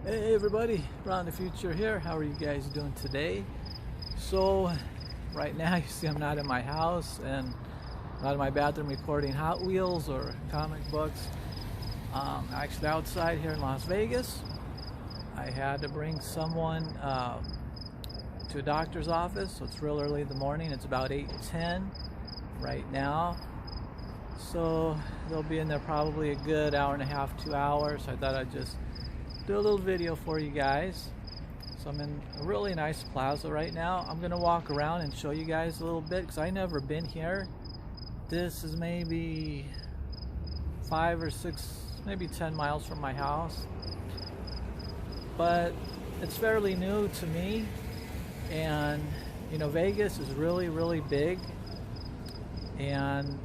Hey everybody, Ron the Future here. How are you guys doing today? So right now you see I'm not in my house and not in my bathroom recording Hot Wheels or comic books. Actually outside here in Las Vegas. I had to bring someone to a doctor's office, so it's real early in the morning. It's about 8:10 right now. So they'll be in there probably a good hour and a half, 2 hours. So I thought I'd just do a little video for you guys. So I'm in a really nice plaza right now. I'm gonna walk around and show you guys a little bit because I never been here. This is maybe 5 or 6, maybe 10 miles from my house, but it's fairly new to me. And you know, Vegas is really big, and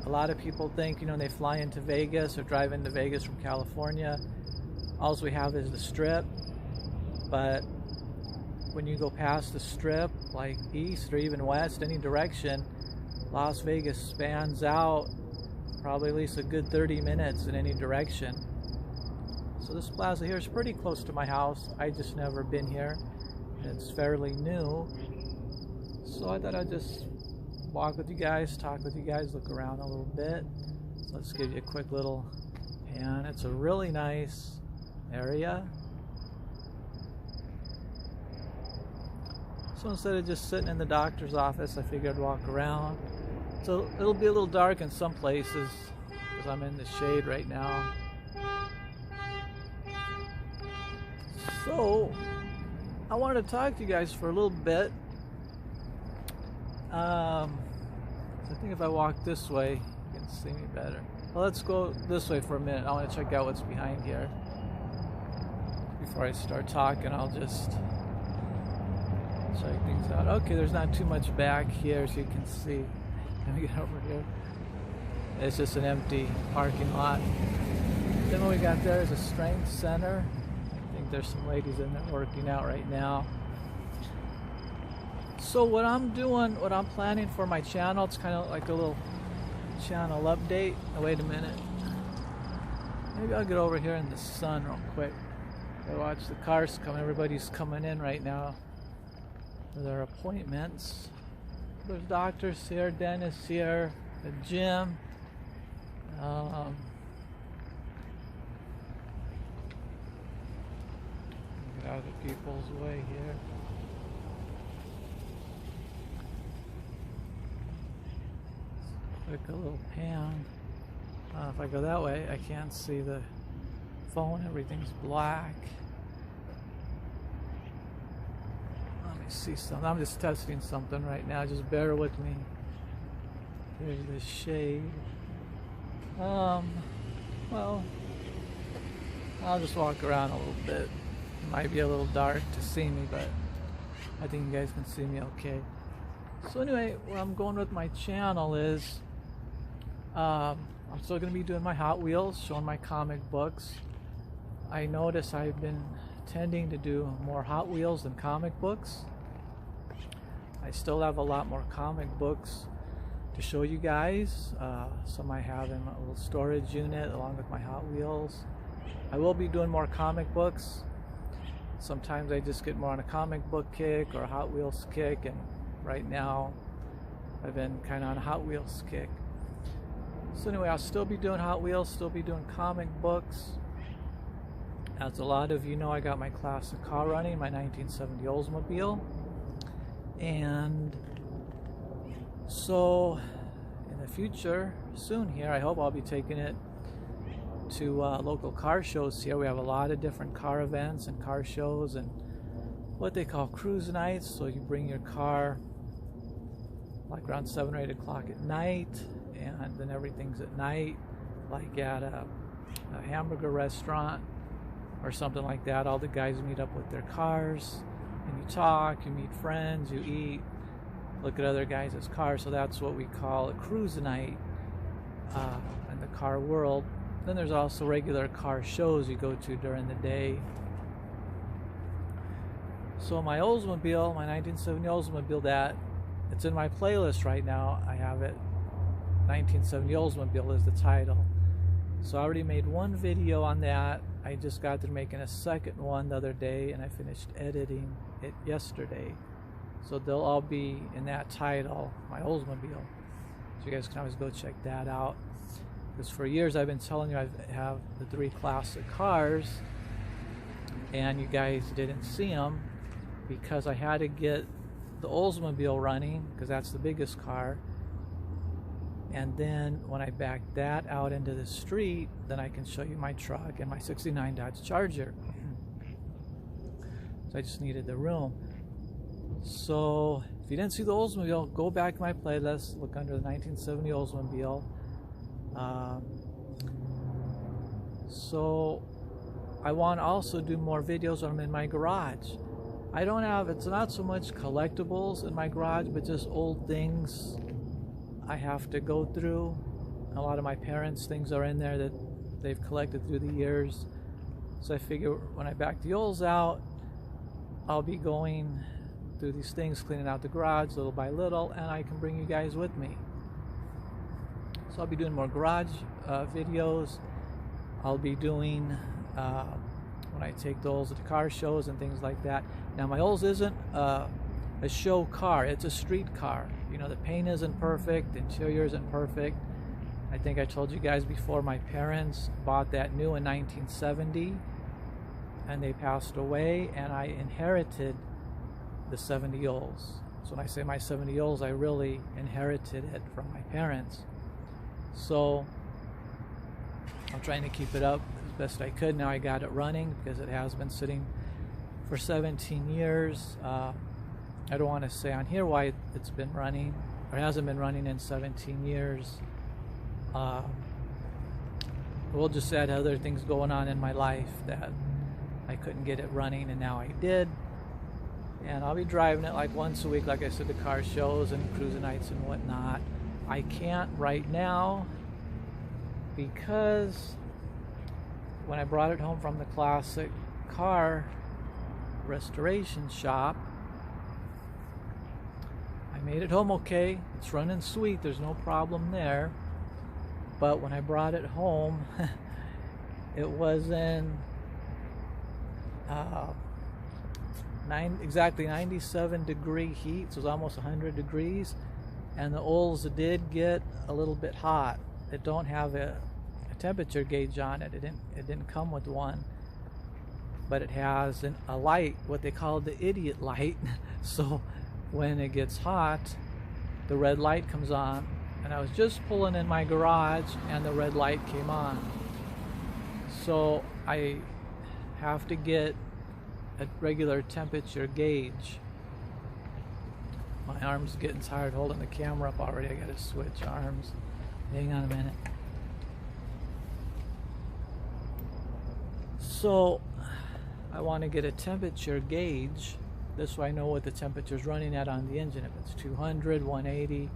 a lot of people think, you know, they fly into Vegas or drive into Vegas from California, all we have is the Strip. But when you go past the Strip, like east or even west, any direction, Las Vegas spans out probably at least a good 30 minutes in any direction. So this plaza here is pretty close to my house. I just never been here, and it's fairly new. So I thought I'd just walk with you guys, talk with you guys, look around a little bit. So let's give you a quick little pan. It's a really nice area. So instead of just sitting in the doctor's office, I figured I'd walk around. So it'll be a little dark in some places because I'm in the shade right now. So I wanted to talk to you guys for a little bit. So I think if I walk this way, you can see me better. Well, let's go this way for a minute. I want to check out what's behind here. Before I start talking, I'll just check things out. Okay, there's not too much back here, as you can see. Let me get over here. It's just an empty parking lot. Then what we got there is a strength center. I think there's some ladies in there working out right now. So what I'm doing, what I'm planning for my channel, it's kind of like a little channel update. Oh, wait a minute. Maybe I'll get over here in the sun real quick. I watch the cars come. Everybody's coming in right now for their appointments. There's doctors here, dentists here, a gym. Get out of the people's way here. Quick a little pan. If I go that way, I can't see the phone. Everything's black. Let me see something. I'm just testing something right now. Just bear with me. Here's the shade. Well, I'll just walk around a little bit. It might be a little dark to see me, but I think you guys can see me okay. So anyway, where I'm going with my channel is I'm still going to be doing my Hot Wheels, showing my comic books. I notice I've been tending to do more Hot Wheels than comic books. I still have a lot more comic books to show you guys. Some I have in a little storage unit along with my Hot Wheels. I will be doing more comic books. Sometimes I just get more on a comic book kick or a Hot Wheels kick, and right now I've been kind of on a Hot Wheels kick. So anyway, I'll still be doing Hot Wheels, still be doing comic books. As a lot of you know, I got my classic car running, my 1970 Oldsmobile. And so in the future, soon here, I hope I'll be taking it to local car shows here. We have a lot of different car events and car shows and what they call cruise nights. So you bring your car like around 7 or 8 o'clock at night, and then everything's at night, like at a hamburger restaurant or something like that. All the guys meet up with their cars, and you talk, you meet friends, you eat, look at other guys' cars. So that's what we call a cruise night in the car world. Then there's also regular car shows you go to during the day. So my Oldsmobile, my 1970 Oldsmobile, it's in my playlist right now. I have it, 1970 Oldsmobile is the title. So I already made one video on that. I just got through making a second one the other day, and I finished editing it yesterday. So they'll all be in that title, my Oldsmobile. So you guys can always go check that out. Because for years I've been telling you I have the 3 classic cars, and you guys didn't see them because I had to get the Oldsmobile running because that's the biggest car. And then when I back that out into the street, then I can show you my truck and my 69 Dodge Charger. So I just needed the room. So if you didn't see the Oldsmobile, go back to my playlist, look under the 1970 Oldsmobile. So I want to also do more videos when I'm in my garage. I don't have, it's not so much collectibles in my garage, but just old things I have to go through. A lot of my parents' things are in there that they've collected through the years. So I figure when I back the olds out, I'll be going through these things, cleaning out the garage little by little, and I can bring you guys with me. So I'll be doing more garage videos. I'll be doing when I take the Olds to car shows and things like that. Now my Olds isn't a show car, it's a street car. You know, the paint isn't perfect, the interior isn't perfect. I think I told you guys before, my parents bought that new in 1970 and they passed away, and I inherited the 70 Olds. So when I say my 70 Olds, I really inherited it from my parents. So I'm trying to keep it up as best I could. Now I got it running because it has been sitting for 17 years. I don't want to say on here why it's been running, or hasn't been running in 17 years. We'll just add other things going on in my life that I couldn't get it running, and now I did. And I'll be driving it like once a week, like I said, to car shows and cruising nights and whatnot. I can't right now because when I brought it home from the classic car restoration shop, I made it home okay. It's running sweet, there's no problem there. But when I brought it home, it was in exactly 97-degree heat, so it was almost 100 degrees, and the Olds did get a little bit hot. It don't have a temperature gauge on it. It didn't come with one, but it has a light, what they call the idiot light. So when it gets hot, the red light comes on, and I was just pulling in my garage and the red light came on. So I have to get a regular temperature gauge. My arm's getting tired holding the camera up already. I gotta switch arms. Hang on a minute. So I want to get a temperature gauge. This way I know what the temperature is running at on the engine, if it's 200, 180.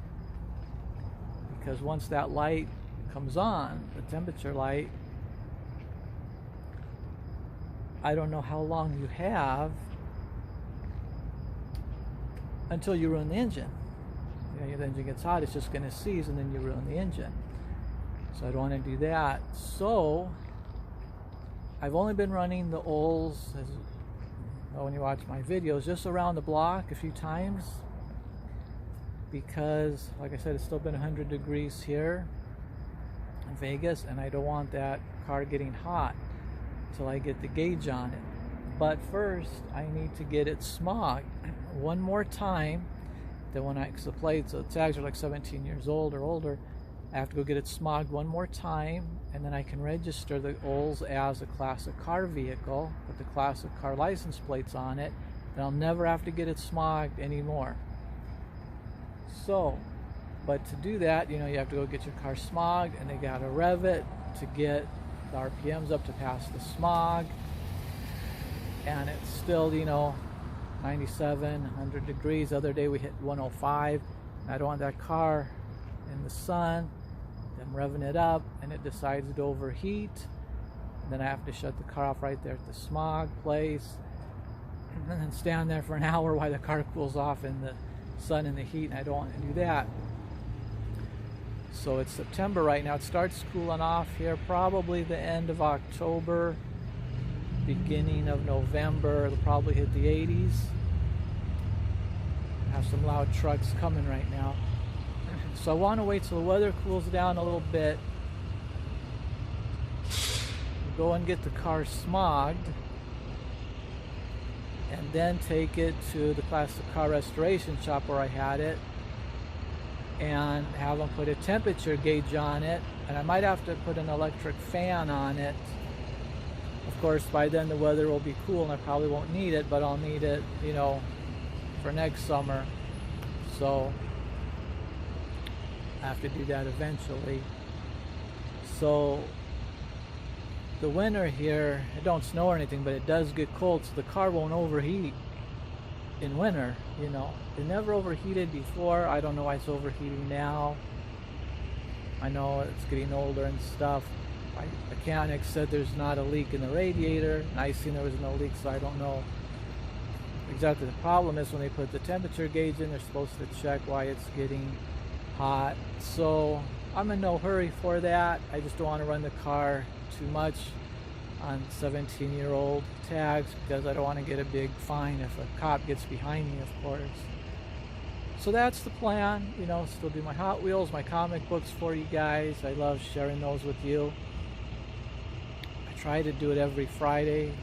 Because once that light comes on, the temperature light, I don't know how long you have until you ruin the engine. You know, the engine gets hot, it's just going to seize, and then you ruin the engine. So I don't want to do that. So I've only been running the Olds, as when you watch my videos, just around the block a few times, because like I said, it's still been 100 degrees here in Vegas, and I don't want that car getting hot until I get the gauge on it. But first I need to get it smogged one more time. Then when cause the plates, the tags are like 17 years old or older, I have to go get it smogged one more time, and then I can register the Olds as a classic car vehicle, put the classic car license plates on it, and I'll never have to get it smogged anymore. So, but to do that, you know, you have to go get your car smogged, and they gotta rev it to get the RPMs up to pass the smog, and it's still, you know, 97, 100 degrees. The other day we hit 105, and I don't want that car in the sun, them revving it up, and it decides to overheat. And then I have to shut the car off right there at the smog place, and then stand there for an hour while the car cools off in the sun and the heat, and I don't want to do that. So it's September right now. It starts cooling off here probably the end of October, beginning of November. It'll probably hit the 80s. Have some loud trucks coming right now. So I want to wait till the weather cools down a little bit. Go and get the car smogged, and then take it to the classic car restoration shop where I had it, and have them put a temperature gauge on it, and I might have to put an electric fan on it. Of course, by then the weather will be cool and I probably won't need it, but I'll need it, you know, for next summer. So I have to do that eventually. So the winter here, it don't snow or anything, but it does get cold, so the car won't overheat in winter, you know. It never overheated before. I don't know why it's overheating now. I know it's getting older and stuff. My mechanic said there's not a leak in the radiator, and I seen there was no leak, so I don't know exactly the problem is. When they put the temperature gauge in, they're supposed to check why it's getting hot. So I'm in no hurry for that. I just don't want to run the car too much on 17-year-old tags, because I don't want to get a big fine if a cop gets behind me, of course. So that's the plan, you know, still do my Hot Wheels, my comic books for you guys. I love sharing those with you. I try to do it every Friday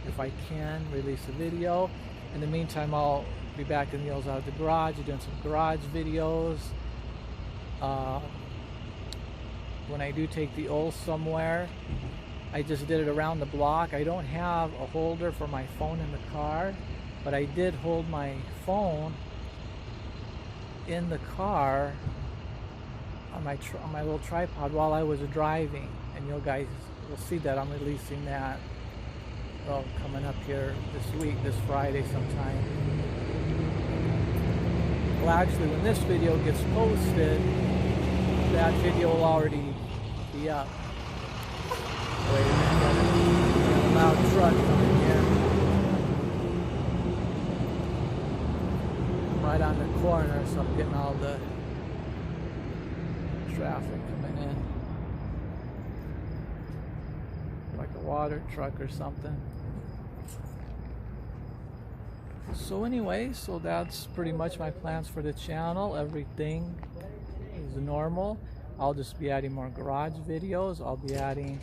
if I can, release a video. In the meantime, I'll be back in the Ols Out of the Garage, doing some garage videos. When I do take the Ols somewhere, I just did it around the block. I don't have a holder for my phone in the car, but I did hold my phone in the car on my little tripod while I was driving, and you guys will see that I'm releasing that, well, coming up here this week, this Friday sometime. Well, actually, when this video gets posted, that video will already be up. Wait a minute, got a loud truck coming here. I'm right on the corner, so I'm getting all the traffic coming in. Like a water truck or something. So anyway, so that's pretty much my plans for the channel. Everything is normal. I'll just be adding more garage videos. I'll be adding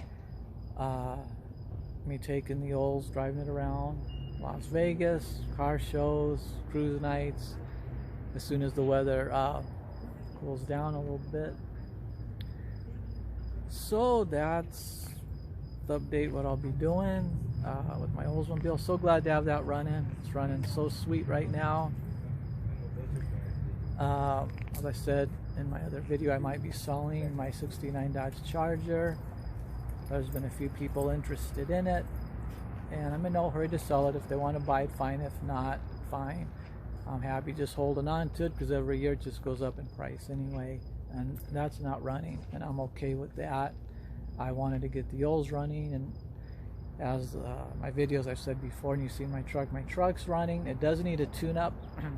me taking the Ols, driving it around Las Vegas, car shows, cruise nights, as soon as the weather cools down a little bit. So that's the update, what I'll be doing with my Oldsmobile. So glad to have that running. It's running so sweet right now. As I said in my other video, I might be selling my '69 Dodge Charger. There's been a few people interested in it, and I'm in no hurry to sell it. If they want to buy it, fine. If not, fine. I'm happy just holding on to it, because every year it just goes up in price anyway, and that's not running, and I'm okay with that. I wanted to get the Ols running, and as my videos I've said before, and you've seen my truck's running. It does need a tune-up,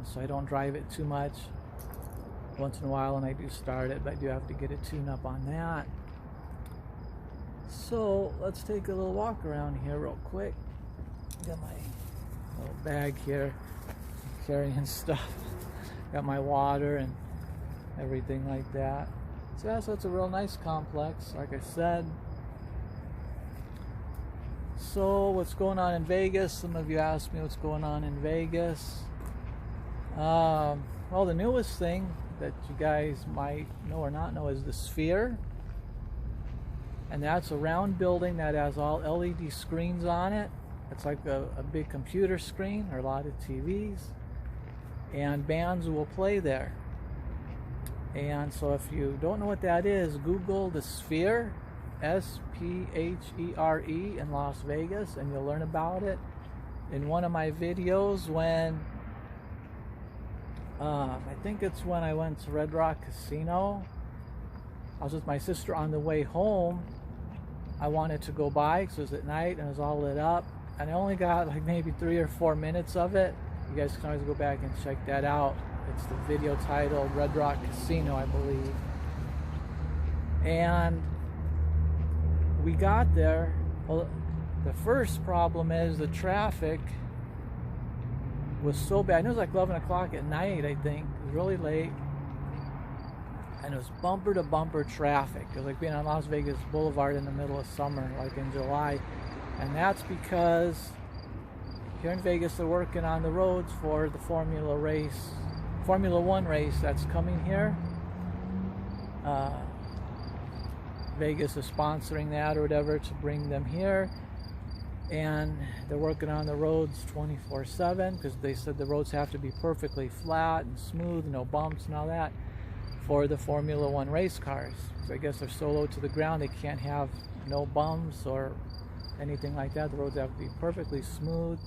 so I don't drive it too much. Once in a while, and I do start it, but I do have to get a tune-up on that. So let's take a little walk around here real quick. Got my little bag here, carrying stuff. Got my water and everything like that. So yeah, so it's a real nice complex, like I said. So what's going on in Vegas? Some of you asked me what's going on in Vegas. Well, the newest thing that you guys might know or not know is the Sphere. And that's a round building that has all LED screens on it. It's like a big computer screen, or a lot of TVs. And bands will play there. And so if you don't know what that is, Google the Sphere, S-P-H-E-R-E, in Las Vegas, and you'll learn about it. In one of my videos, when I think it's when I went to Red Rock Casino, I was with my sister on the way home. I wanted to go by because it was at night and it was all lit up, and I only got like maybe 3 or 4 minutes of it. You guys can always go back and check that out. It's the video titled Red Rock Casino, I believe. And we got there. Well, the first problem is the traffic was so bad. It was like 11 o'clock at night, I think. It was really late. And it was bumper to bumper traffic. It was like being on Las Vegas Boulevard in the middle of summer, like in July. And that's because here in Vegas they're working on the roads for the Formula One race that's coming here. Vegas is sponsoring that or whatever to bring them here. And they're working on the roads 24/7 because they said the roads have to be perfectly flat and smooth, no bumps and all that, for the Formula One race cars. So I guess they're so low to the ground they can't have no bumps or anything like that. The roads have to be perfectly smooth.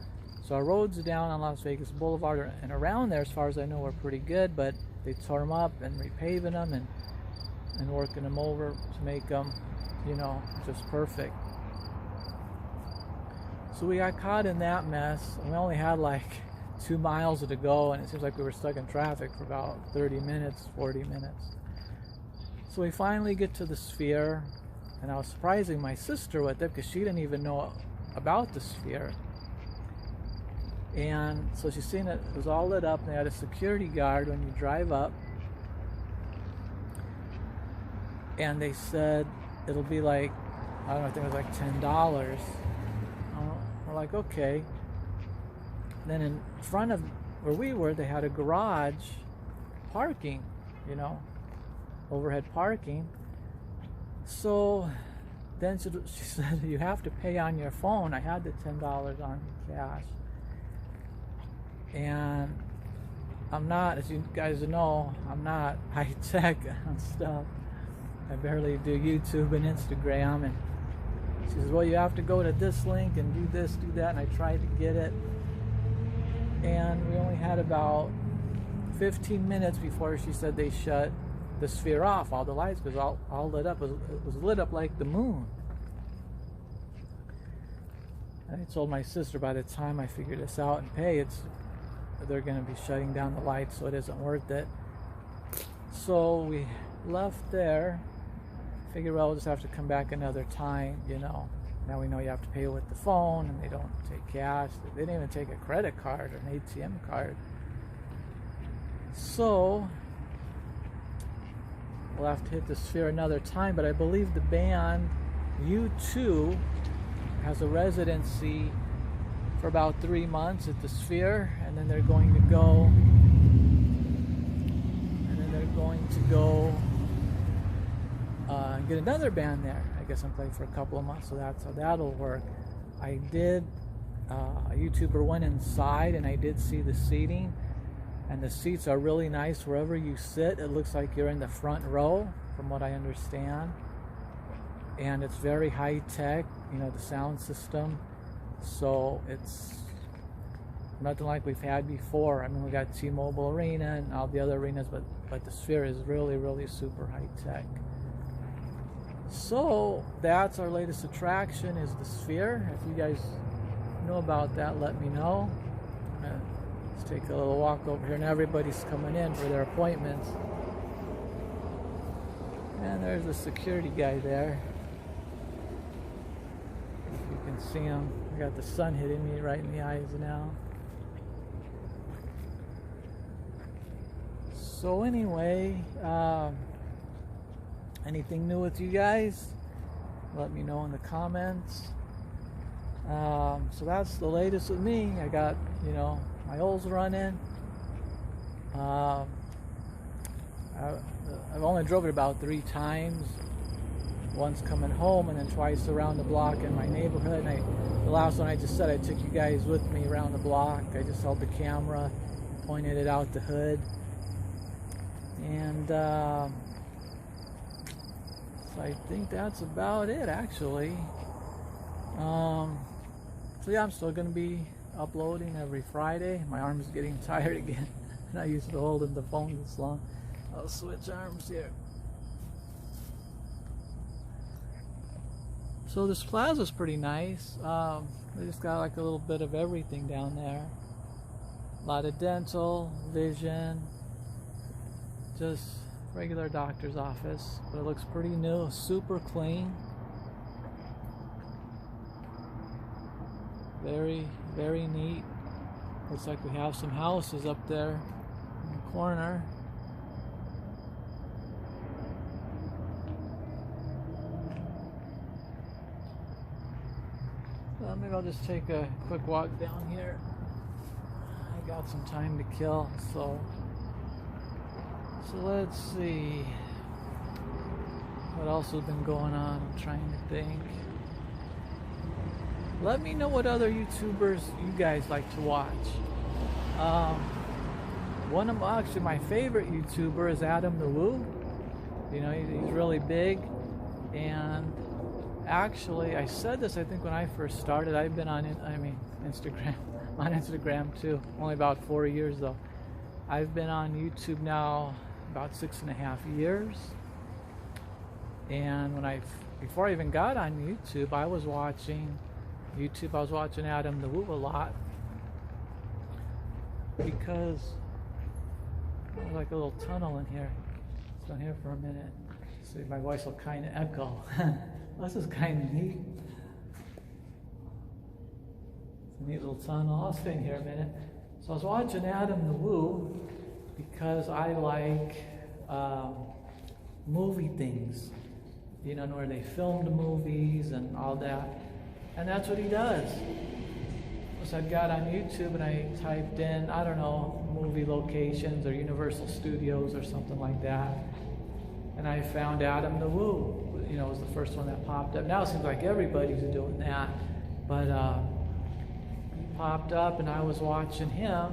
So our roads down on Las Vegas Boulevard and around there, as far as I know, are pretty good, but they tore them up and repaving them and working them over to make them, you know, just perfect. So we got caught in that mess. We only had like 2 miles to go, and it seems like we were stuck in traffic for about 30 minutes, 40 minutes. So we finally get to the Sphere, and I was surprising my sister with it because she didn't even know about the Sphere. And so she's seen it was all lit up, and they had a security guard when you drive up. And they said it'll be like, I don't know, I think it was like $10. We're like, okay. Then in front of where we were, they had a garage parking, you know, overhead parking. So then she said, you have to pay on your phone. I had the $10 on cash. And I'm not, as you guys know, I'm not high tech on stuff. I barely do YouTube and Instagram. And she says, well, you have to go to this link and do this, do that. And I tried to get it. And we only had about 15 minutes before she said they shut the Sphere off. All the lights was all lit up. It was lit up like the moon. And I told my sister by the time I figured this out and pay, they're going to be shutting down the lights, so it isn't worth it. So we left there. Figured, well, we'll just have to come back another time, you know. Now we know you have to pay with the phone, and they don't take cash. They didn't even take a credit card or an ATM card. So we'll have to hit the Sphere another time, but I believe the band U2 has a residency for about 3 months at the Sphere, and then they're going to go get another band there. I guess I'm playing for a couple of months, so that's how that'll work. I did, a YouTuber went inside and I did see the seating, and the seats are really nice. Wherever you sit, it looks like you're in the front row, from what I understand. And it's very high tech, you know, the sound system. So it's nothing like we've had before. I mean, we got T-Mobile Arena and all the other arenas, but the Sphere is really, really super high tech. So that's our latest attraction, is the Sphere. If you guys know about that, let me know. Let's take a little walk over here, and everybody's coming in for their appointments. And there's the security guy there. If you can see him. I got the sun hitting me right in the eyes now. So anyway, anything new with you guys? Let me know in the comments. So that's the latest with me. I got, you know, my oils running. I've only drove it about 3 times. Once coming home, and then twice around the block in my neighborhood. And the last one I just said, I took you guys with me around the block. I just held the camera, pointed it out the hood. And so I think that's about it, actually. So yeah, I'm still going to be uploading every Friday. My arm's getting tired again. Not used to holding the phone this long. I'll switch arms here. So this plaza's pretty nice. They just got like a little bit of everything down there. A lot of dental, vision, just regular doctor's office, but it looks pretty new, super clean. Very, very neat. Looks like we have some houses up there in the corner. Maybe I'll just take a quick walk down here. I got some time to kill, so let's see what else has been going on. I'm trying to think. Let me know what other YouTubers you guys like to watch. One of actually my favorite YouTuber is Adam the Woo. You know, he's really big, and actually I said this I think when I first started. I've been on Instagram on Instagram too, only about 4 years though. I've been on YouTube now about 6.5 years, and before I even got on YouTube, I was watching Adam the Woo a lot, because there's like a little tunnel in here. It's down here for a minute. See, my voice will kind of echo. This is kind of neat. It's a neat little tunnel. I'll stay in here a minute. So I was watching Adam the Woo because I like movie things, you know, where they filmed movies and all that. And that's what he does. So I got on YouTube and I typed in, I don't know, movie locations or Universal Studios or something like that. And I found Adam the Woo. You know, it was the first one that popped up. Now it seems like everybody's doing that. But he popped up and I was watching him.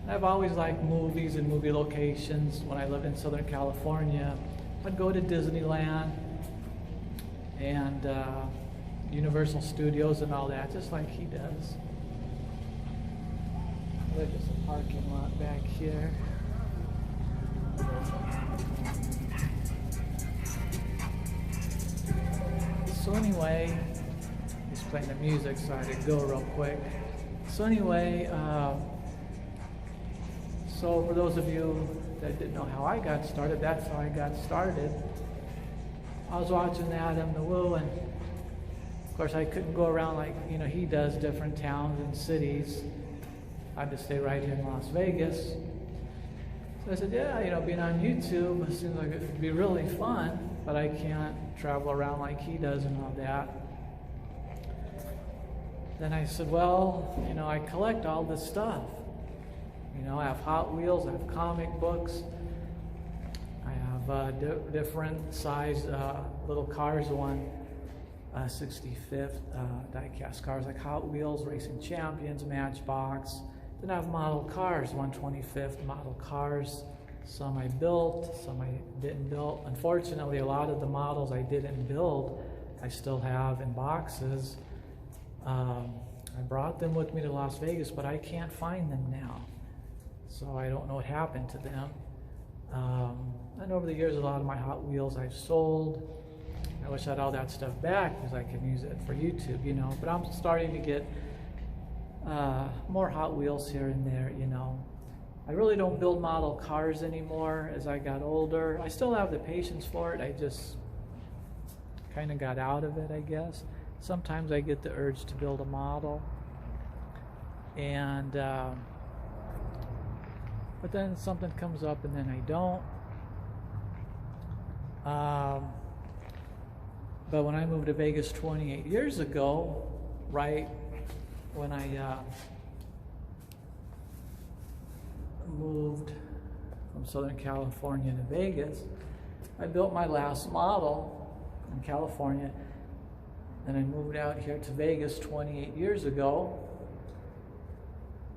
And I've always liked movies and movie locations. When I lived in Southern California, I'd go to Disneyland and Universal Studios and all that, just like he does. There's just a parking lot back here. So anyway, he's playing the music, so I had to go real quick. So anyway, so for those of you that didn't know how I got started, that's how I got started. I was watching Adam the Woo, and of course I couldn't go around like, you know, he does, different towns and cities. I had to stay right here in Las Vegas. So I said, yeah, you know, being on YouTube, it seems like it would be really fun, but I can't travel around like he does and all that. Then I said, well, you know, I collect all this stuff. You know, I have Hot Wheels, I have comic books, I have different size little cars, 1/65th die-cast cars like Hot Wheels, Racing Champions, Matchbox. Then I have model cars, 1/25th model cars. Some I built, some I didn't build. Unfortunately, a lot of the models I didn't build, I still have in boxes. I brought them with me to Las Vegas, but I can't find them now. So I don't know what happened to them. And over the years, a lot of my Hot Wheels I've sold. I wish I had all that stuff back because I could use it for YouTube, you know. But I'm starting to get more Hot Wheels here and there, you know. I really don't build model cars anymore as I got older. I still have the patience for it. I just kind of got out of it, I guess. Sometimes I get the urge to build a model. And but then something comes up and then I don't. But when I moved to Vegas 28 years ago, right when I moved from Southern California to Vegas, I built my last model in California. Then I moved out here to Vegas 28 years ago.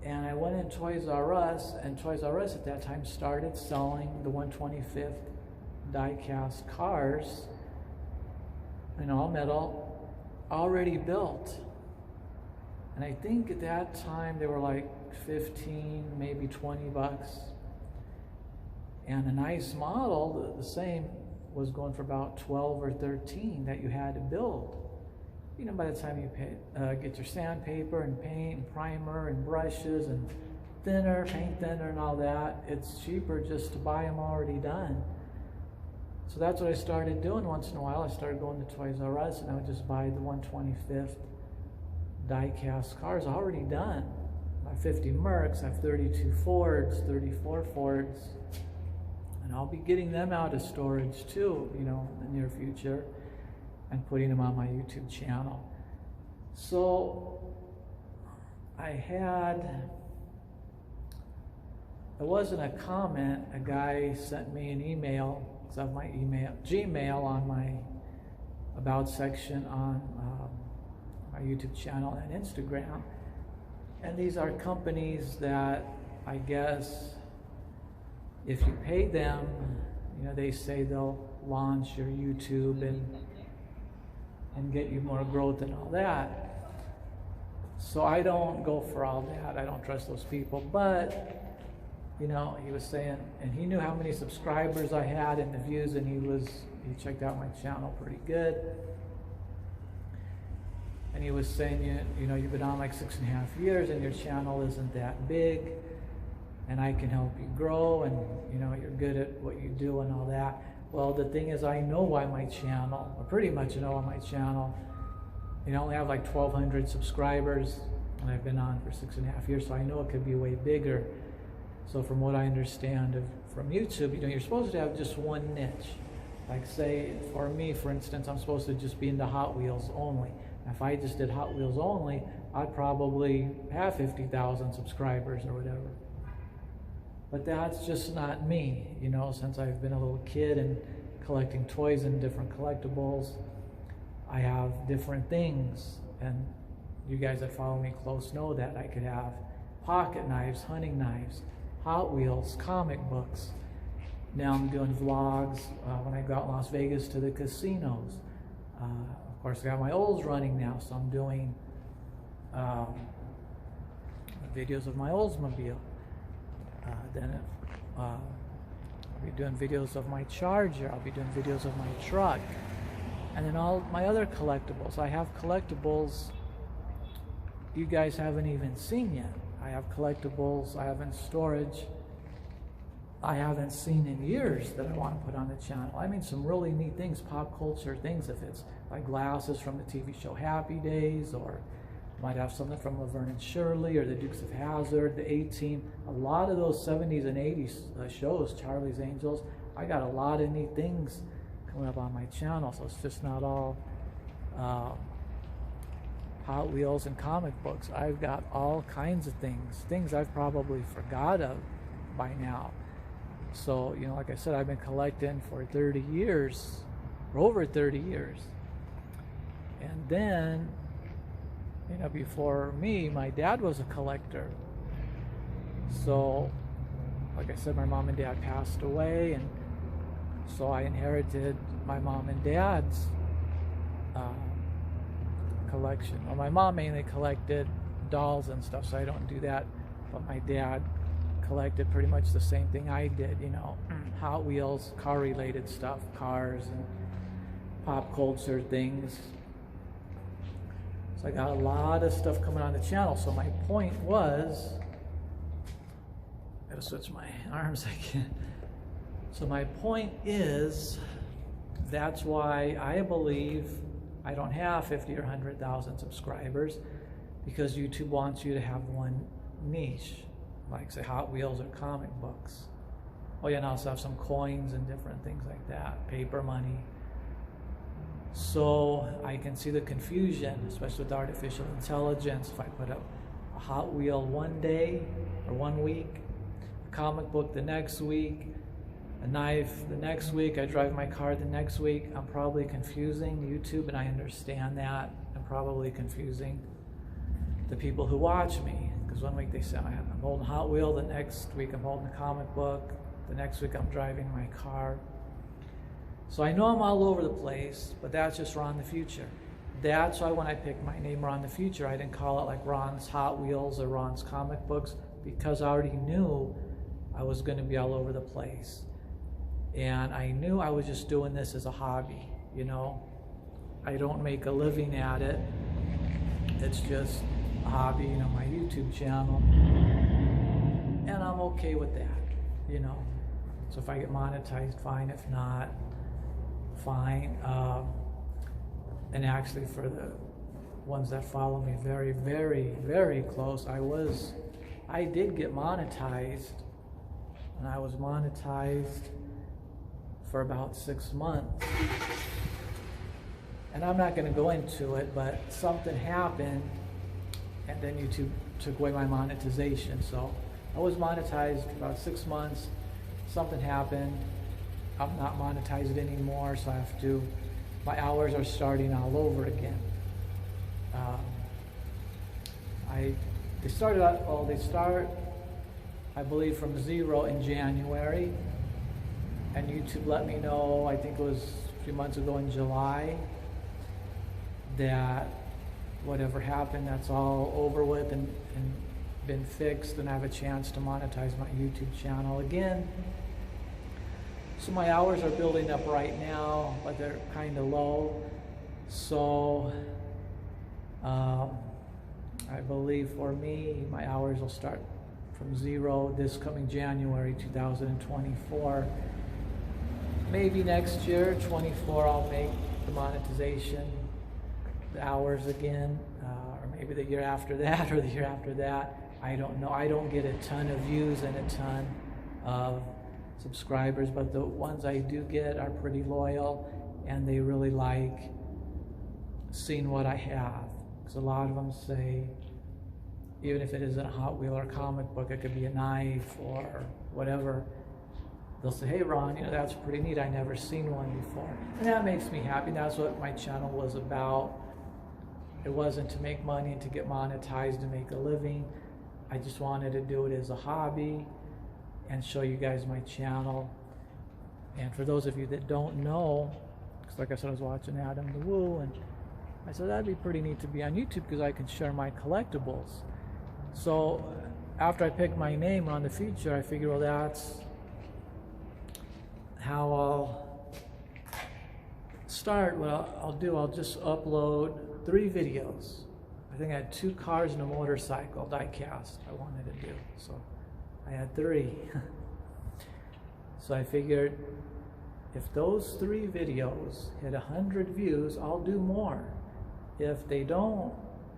And I went in Toys R Us, and Toys R Us at that time started selling the 1/25th die-cast cars in all metal, already built. And I think at that time they were like 15, maybe 20 bucks. And a nice model, the same, was going for about 12 or 13 that you had to build. You know, by the time you get your sandpaper and paint and primer and brushes and thinner, paint thinner and all that, it's cheaper just to buy them already done. So that's what I started doing once in a while. I started going to Toys R Us and I would just buy the 125th die-cast cars already done. I have 50 Mercs, I have 32 Fords, 34 Fords, and I'll be getting them out of storage too, you know, in the near future, and putting them on my YouTube channel. So it wasn't a comment, a guy sent me an email, because I have my Gmail on my About section on my YouTube channel and Instagram. And these are companies that I guess if you pay them, you know, they say they'll launch your YouTube and get you more growth and all that. So I don't go for all that. I don't trust those people. But you know, he was saying, and he knew how many subscribers I had and the views, and he checked out my channel pretty good. And he was saying, you know, you've been on like 6.5 years and your channel isn't that big, and I can help you grow, and you know, you're good at what you do and all that. Well, the thing is, I know why my channel, I pretty much know why my channel, you know, I only have like 1,200 subscribers, and I've been on for 6.5 years, so I know it could be way bigger. So from what I understand from YouTube, you know, you're supposed to have just one niche. Like say, for me, for instance, I'm supposed to just be into Hot Wheels only. If I just did Hot Wheels only, I'd probably have 50,000 subscribers or whatever. But that's just not me, you know, since I've been a little kid and collecting toys and different collectibles, I have different things. And you guys that follow me close know that. I could have pocket knives, hunting knives, Hot Wheels, comic books. Now I'm doing vlogs when I go out in Las Vegas to the casinos. Of course, I got my Olds running now, so I'm doing videos of my Oldsmobile. Then I'll be doing videos of my Charger. I'll be doing videos of my truck. And then all my other collectibles. I have collectibles you guys haven't even seen yet. I have collectibles I have in storage I haven't seen in years that I want to put on the channel. I mean, some really neat things, pop culture things, if it's like glasses from the TV show Happy Days, or might have something from Laverne and Shirley, or the Dukes of Hazzard, the A-Team. A lot of those 70s and 80s shows, Charlie's Angels, I got a lot of neat things coming up on my channel, so it's just not all Hot Wheels and comic books. I've got all kinds of things I've probably forgot of by now. So, you know, like I said, I've been collecting for 30 years, or over 30 years. And then, you know, before me, my dad was a collector. So, like I said, my mom and dad passed away, and so I inherited my mom and dad's collection. Well, my mom mainly collected dolls and stuff, so I don't do that, but my dad collected pretty much the same thing I did, you know, Hot Wheels, car related stuff, cars and pop culture things. So I got a lot of stuff coming on the channel. So my point was, gotta switch my arms again. So my point is, that's why I believe I don't have 50 or 100,000 subscribers, because YouTube wants you to have one niche, like say Hot Wheels or comic books. Oh yeah, and I also have some coins and different things like that, paper money. So I can see the confusion, especially with artificial intelligence. If I put up a Hot Wheel one day or 1 week, a comic book the next week, a knife the next week, I drive my car the next week, I'm probably confusing YouTube, and I understand that. I'm probably confusing the people who watch me, because 1 week they say I'm holding Hot Wheel, the next week I'm holding a comic book, the next week I'm driving my car. So I know I'm all over the place, but that's just Ron the Future. That's why when I picked my name Ron the Future, I didn't call it like Ron's Hot Wheels or Ron's comic books, because I already knew I was going to be all over the place. And I knew I was just doing this as a hobby, you know. I don't make a living at it. It's just a hobby, you know, my YouTube channel. and I'm okay with that, you know. So if I get monetized, fine. If not, fine. And actually, for the ones that follow me very, very, very close, I did get monetized, and I was monetized for about 6 months. And I'm not going to go into it, but something happened, and then YouTube took away my monetization. So I was monetized for about 6 months. Something happened. I'm not monetized anymore, so my hours are starting all over again. They start, I believe, from 0 in January, and YouTube let me know, I think it was a few months ago in July, that whatever happened, that's all over with and been fixed, and I have a chance to monetize my YouTube channel again. So my hours are building up right now, but they're kind of low. So I believe for me, my hours will start from 0 this coming January 2024. Maybe next year, 24, I'll make the monetization, the hours again, or maybe the year after that or the year after that. I don't know. I don't get a ton of views and a ton of subscribers, but the ones I do get are pretty loyal, and they really like seeing what I have. Because a lot of them say, even if it isn't a Hot Wheel or a comic book, it could be a knife or whatever, they'll say, hey Ron, you know, that's pretty neat, I never seen one before. And that makes me happy. That's what my channel was about. It wasn't to make money and to get monetized and make a living. I just wanted to do it as a hobby and show you guys my channel. And for those of you that don't know, because like I said, I was watching Adam the Woo, and I said that'd be pretty neat to be on YouTube because I can share my collectibles. So after I picked my name on the future, I figured, well, that's how I'll start. What I'll do, I'll just upload 3 videos. I think I had 2 cars and a motorcycle die-cast I wanted to do, so I had 3. So I figured if those 3 videos hit 100 views, I'll do more. If they don't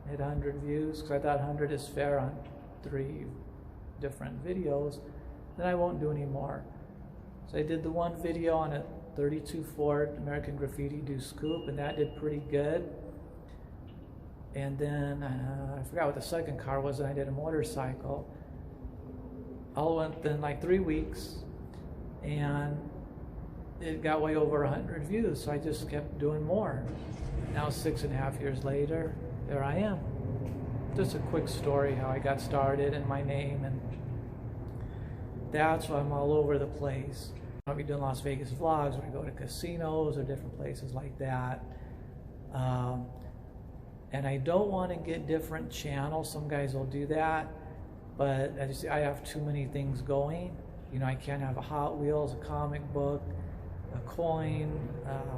hit 100 views, because I thought 100 is fair on 3 different videos, then I won't do any more. So I did the one video on a 32 Ford American Graffiti Do Scoop, and that did pretty good. And then I forgot what the second car was, and I did a motorcycle. All within like 3 weeks, and it got way over 100 views, so I just kept doing more. Now 6.5 years later, there I am. Just a quick story how I got started and my name, and that's why I'm all over the place. I'll be doing Las Vegas vlogs where I go to casinos or different places like that. And I don't want to get different channels. Some guys will do that, but I have too many things going. You know, I can't have a Hot Wheels, a comic book, a coin,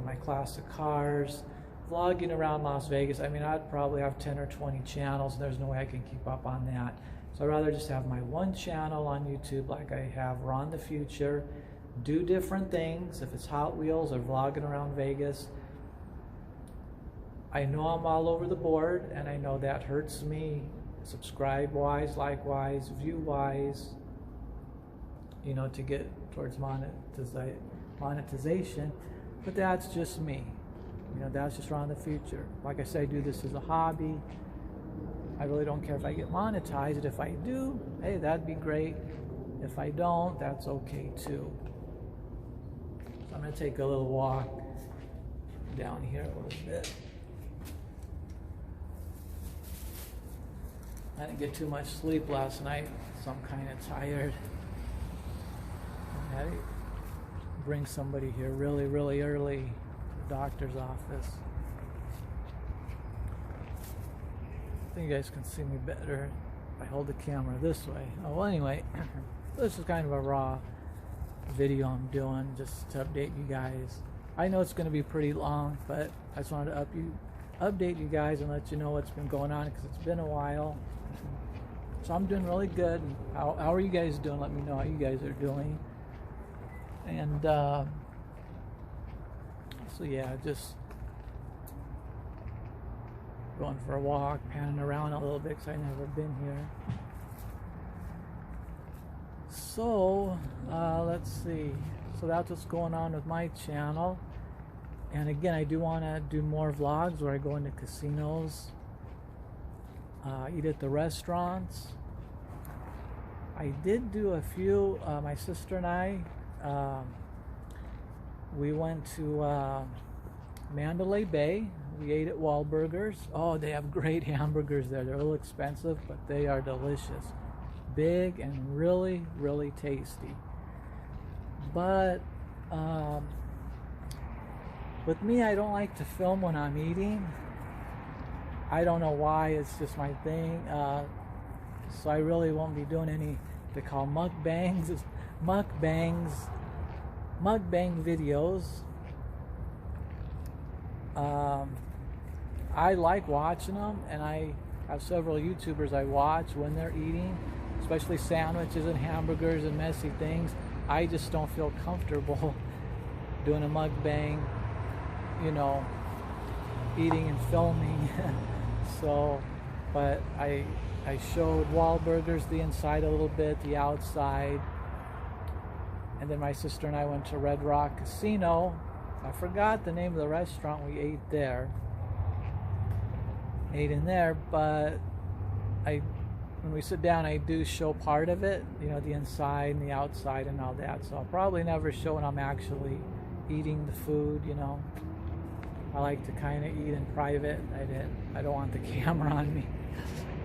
my classic cars, vlogging around Las Vegas. I mean, I'd probably have 10 or 20 channels, and there's no way I can keep up on that. So I'd rather just have my one channel on YouTube like I have Ron the Future, do different things. If it's Hot Wheels or vlogging around Vegas, I know I'm all over the board, and I know that hurts me subscribe-wise, like-wise, view-wise, you know, to get towards monetization, but that's just me. You know, that's just Ron the Future. Like I said, I do this as a hobby. I really don't care if I get monetized. If I do, hey, that'd be great. If I don't, that's okay too. So I'm going to take a little walk down here a little bit. I didn't get too much sleep last night, so I'm kind of tired. I had to bring somebody here really, really early to the doctor's office. I think you guys can see me better if I hold the camera this way. Oh, well, anyway, this is kind of a raw video I'm doing just to update you guys. I know it's going to be pretty long, but I just wanted to update you guys and let you know what's been going on, because it's been a while. So I'm doing really good. How are you guys doing? Let me know how you guys are doing. And so yeah, just going for a walk, panning around a little bit because I've never been here. So let's see. So that's what's going on with my channel. And again, I do want to do more vlogs where I go into casinos, eat at the restaurants. I did do a few. My sister and I, we went to Mandalay Bay. We ate at Wahlburgers. Oh, they have great hamburgers there. They're a little expensive, but they are delicious. Big and really, really tasty. But with me, I don't like to film when I'm eating. I don't know why, it's just my thing. So I really won't be doing any, they call mukbangs, mukbang videos. I like watching them, and I have several YouTubers I watch when they're eating, especially sandwiches and hamburgers and messy things. I just don't feel comfortable doing a mukbang, you know, eating and filming. So, but I showed Wahlburgers the inside a little bit, the outside, and then my sister and I went to Red Rock Casino. I forgot the name of the restaurant we ate there. Ate in there, but when we sit down, I do show part of it, you know, the inside and the outside and all that. So I'll probably never show when I'm actually eating the food, you know. I like to kind of eat in private. I don't want the camera on me.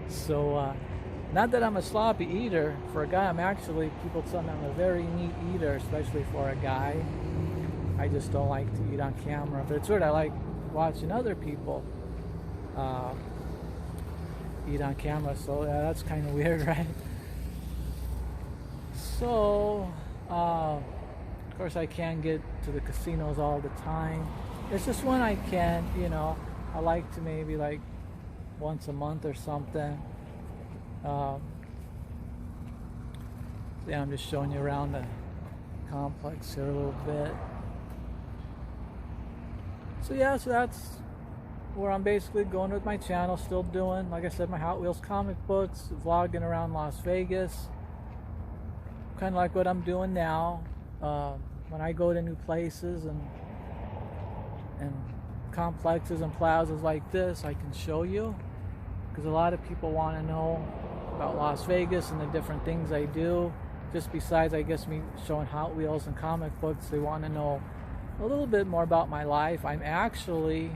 So, not that I'm a sloppy eater. For a guy, people tell me I'm a very neat eater, especially for a guy. I just don't like to eat on camera. But it's weird, I like watching other people eat on camera. So that's kind of weird, right? So, of course, I can't get to the casinos all the time. It's just when I can, you know. I like to maybe like once a month or something. Yeah, I'm just showing you around the complex here a little bit. So yeah, so that's where I'm basically going with my channel. Still doing, like I said, my Hot Wheels comic books, vlogging around Las Vegas. Kind of like what I'm doing now. When I go to new places and complexes and plazas like this, I can show you, because a lot of people want to know about Las Vegas and the different things I do. Just besides, I guess, me showing Hot Wheels and comic books, they want to know a little bit more about my life. I'm actually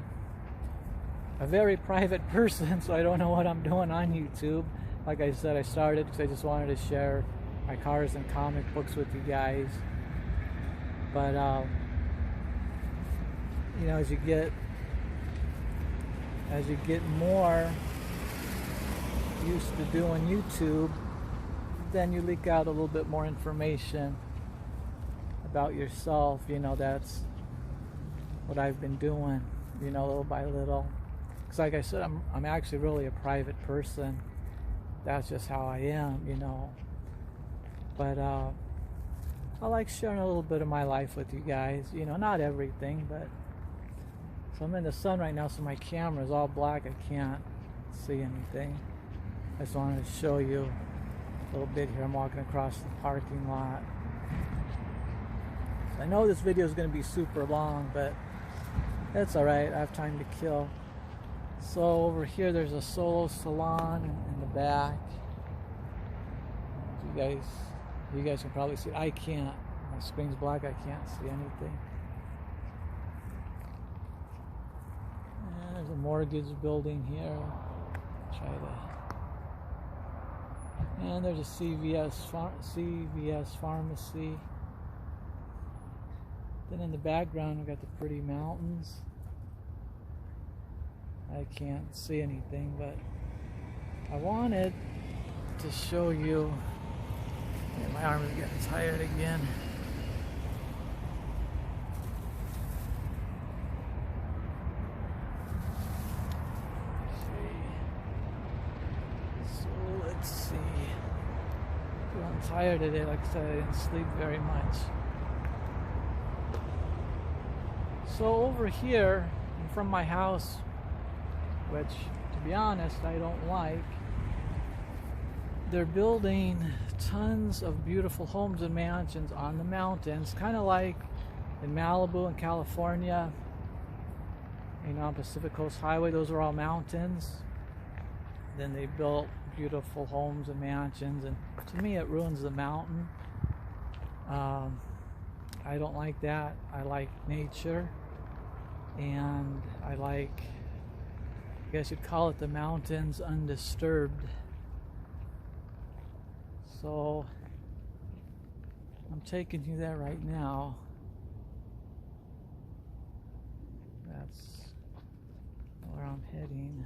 a very private person, so I don't know what I'm doing on YouTube. Like I said, I started because I just wanted to share my cars and comic books with you guys. But you know, as you get more used to doing YouTube, then you leak out a little bit more information about yourself. You know, that's what I've been doing, you know, little by little. Because like I said, I'm actually really a private person. That's just how I am, you know. But I like sharing a little bit of my life with you guys. You know, not everything, but... So I'm in the sun right now, so my camera is all black. I can't see anything. I just wanted to show you a little bit here. I'm walking across the parking lot. I know this video is going to be super long, but that's alright. I have time to kill. So over here, there's a Solo salon in the back. You guys can probably see. I can't. My screen's black. I can't see anything. And there's a mortgage building here. Try to. And there's a CVS pharmacy. Then in the background, we've got the pretty mountains. I can't see anything, but I wanted to show you. Yeah, my arm is getting tired again. Let's see. So let's Let's see. I'm tired today. Like I said, I didn't sleep very much. So over here, from my house, which to be honest I don't like, they're building tons of beautiful homes and mansions on the mountains, kind of like in Malibu in California, you know, Pacific Coast Highway. Those are all mountains. Then they built beautiful homes and mansions, and to me it ruins the mountain. I don't like that. I like nature, and I like, I guess you'd call it the mountains undisturbed. So I'm taking you there right now. That's where I'm heading.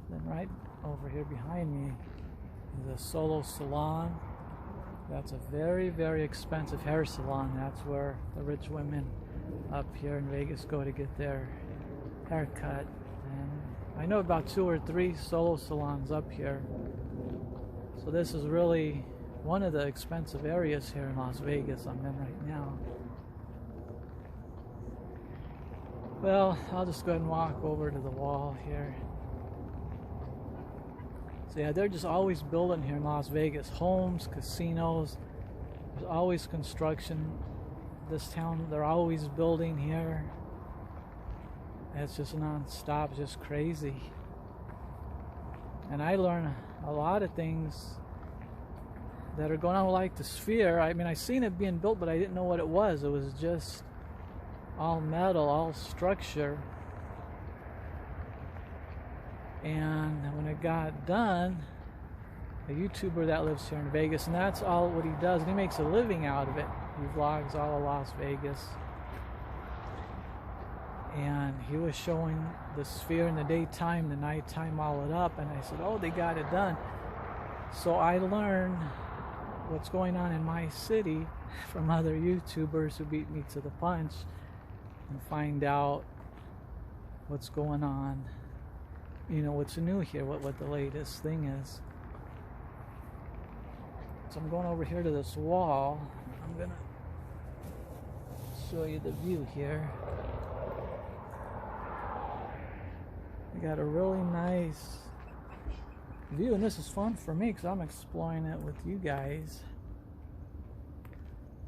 Then right over here behind me is a Solo Salon. That's a very, very expensive hair salon. That's where the rich women up here in Vegas go to get their hair cut. And I know about 2 or 3 Solo salons up here. So this is really one of the expensive areas here in Las Vegas I'm in right now. Well, I'll just go ahead and walk over to the wall here. So yeah, they're just always building here in Las Vegas. Homes, casinos, there's always construction. This town, they're always building here. It's just non-stop, it's just crazy. And I learn a lot of things that are going on, like the Sphere. I mean, I seen it being built, but I didn't know what it was. It was just all metal, all structure. And when it got done, a YouTuber that lives here in Vegas, and that's all what he does, and he makes a living out of it. He vlogs all of Las Vegas. And he was showing the Sphere in the daytime, the nighttime, all it up, and I said, oh, they got it done. So I learned what's going on in my city from other YouTubers who beat me to the punch, and find out what's going on, you know, what's new here, what the latest thing is. So I'm going over here to this wall. I'm gonna show you the view here. We got a really nice view, and this is fun for me because I'm exploring it with you guys.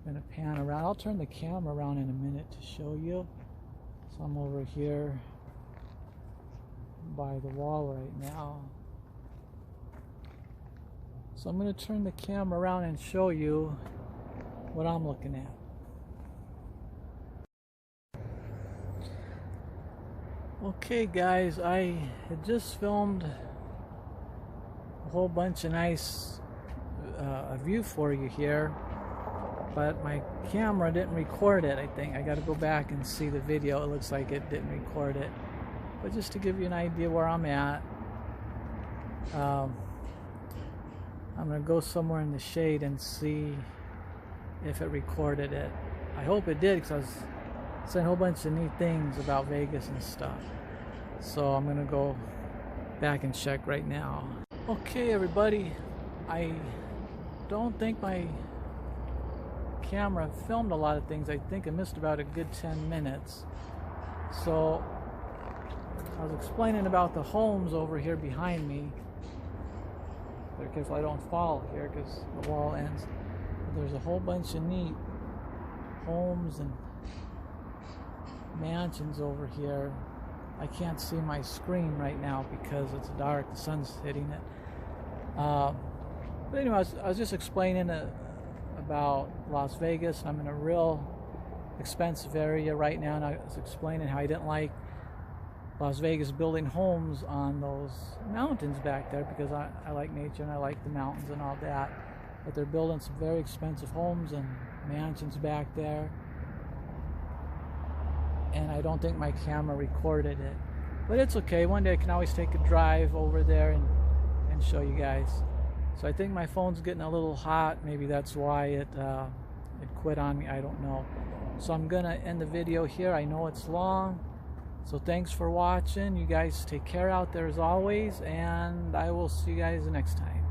I'm gonna pan around. I'll turn the camera around in a minute to show you. So I'm over here by the wall right now. So I'm going to turn the camera around and show you what I'm looking at. Okay guys, I had just filmed a whole bunch of nice a view for you here, but my camera didn't record it. I think I got to go back and see the video. It looks like it didn't record it. But just to give you an idea where I'm at, I'm going to go somewhere in the shade and see if it recorded it. I hope it did, because I was saying a whole bunch of neat things about Vegas and stuff. So I'm going to go back and check right now. Okay everybody, I don't think my camera filmed a lot of things. I think I missed about a good 10 minutes. So I was explaining about the homes over here behind me. Be careful I don't fall here because the wall ends. But there's a whole bunch of neat homes and mansions over here. I can't see my screen right now because it's dark, the sun's hitting it. But anyway, I was just explaining about Las Vegas. I'm in a real expensive area right now, and I was explaining how I didn't like Las Vegas building homes on those mountains back there, because I like nature and I like the mountains and all that. But they're building some very expensive homes and mansions back there, and I don't think my camera recorded it. But it's okay, one day I can always take a drive over there and show you guys. So I think my phone's getting a little hot. Maybe that's why it quit on me, I don't know. So I'm gonna end the video here. I know it's long, So thanks for watching. You guys take care out there as always, and I will see you guys next time.